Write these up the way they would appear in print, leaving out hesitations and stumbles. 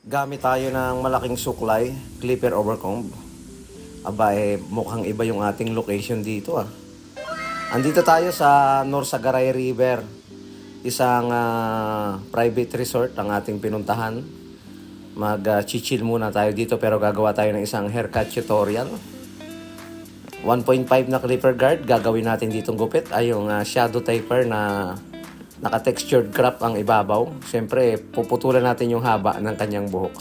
Gamit tayo ng malaking suklay, clipper overcomb. Aba mukhang iba yung ating location dito Andito tayo sa Norsagaray River. Isang private resort ang ating pinuntahan. Mag-chill muna tayo dito pero gagawa tayo ng isang haircut tutorial. 1.5 na clipper guard gagawin natin ditong gupit ay yung shadow taper na naka-textured crop ang ibabaw. Siyempre, puputulan natin yung haba ng kanyang buhok.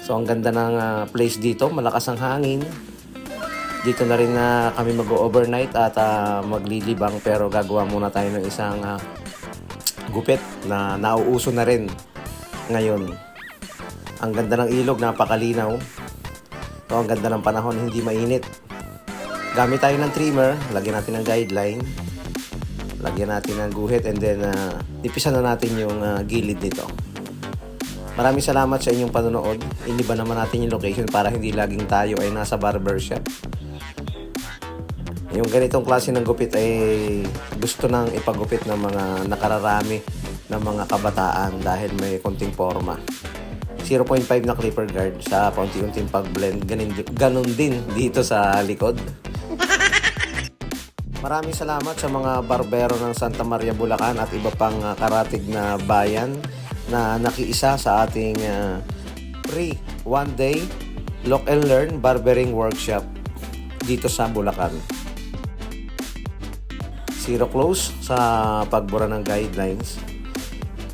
So, ang ganda ng place dito. Malakas ang hangin. Dito na rin kami mag-overnight at maglilibang. Pero gagawa muna tayo ng isang gupit na nauuso na rin ngayon. Ang ganda ng ilog, napakalinaw. So, ang ganda ng panahon, hindi mainit. Gamit tayo ng trimmer. Lagyan natin ng guideline. Lagyan natin ng guhit and then ipisan na natin yung gilid nito. Maraming salamat sa inyong panonood. Iniba naman natin yung location para hindi laging tayo ay nasa barbershop. Yung ganitong klase ng gupit ay gusto nang ipagupit ng mga nakararami ng mga kabataan dahil may konting forma. 0.5 na clipper guard sa paunti-unting pag-blend. Ganun din dito sa likod. Maraming salamat sa mga barbero ng Santa Maria, Bulacan at iba pang karatig na bayan na nakiisa sa ating free one-day look and learn barbering workshop dito sa Bulacan. Zero close sa pagbura ng guidelines.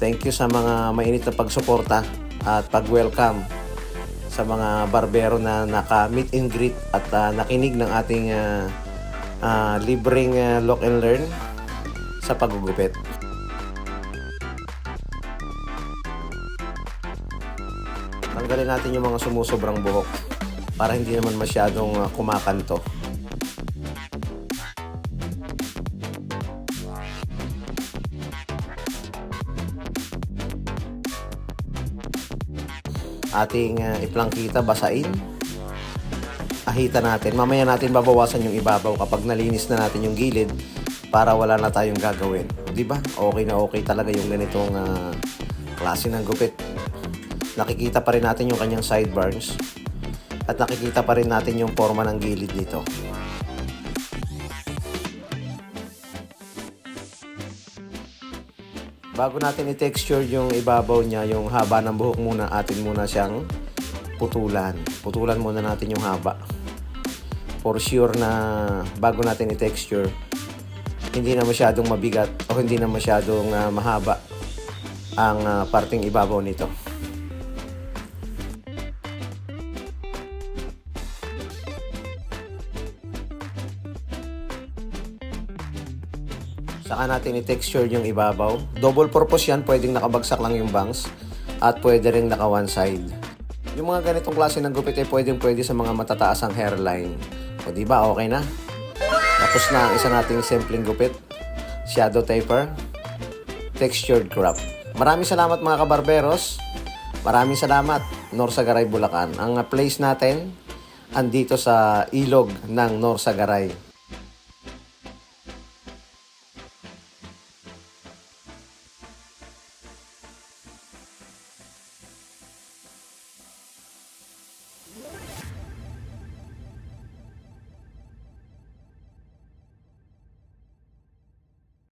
Thank you sa mga mainit na pagsuporta at pag-welcome sa mga barbero na naka-meet and greet at nakinig ng ating libreng look and learn sa paggugupit. Tanggalin natin yung mga sumusobrang buhok para hindi naman masyadong kumakanto. Ating iplangkita, basain. Ahita natin. Mamaya natin babawasan yung ibabaw kapag nalinis na natin yung gilid para wala na tayong gagawin. Di ba? Okay na okay talaga yung ganitong klase ng gupit. Nakikita pa rin natin yung kanyang sideburns at nakikita pa rin natin yung forma ng gilid nito. Bago natin i-texture yung ibabaw niya, yung haba ng buhok muna, atin muna siyang putulan. Putulan muna natin yung haba. For sure na bago natin i-texture, hindi na masyadong mabigat o hindi na masyadong mahaba ang parting ibabaw nito. Saka natin i-texture yung ibabaw. Double purpose yan, pwedeng nakabagsak lang yung bangs at pwede rin naka one side. Yung mga ganitong klase ng gupit ay pwede sa mga matataas ang hairline. O diba, okay na? Tapos na ang isa nating simpleng gupit. Shadow taper. Textured crop. Maraming salamat mga kabarberos. Maraming salamat, Norsagaray, Bulacan. Ang place natin andito sa ilog ng Norsagaray.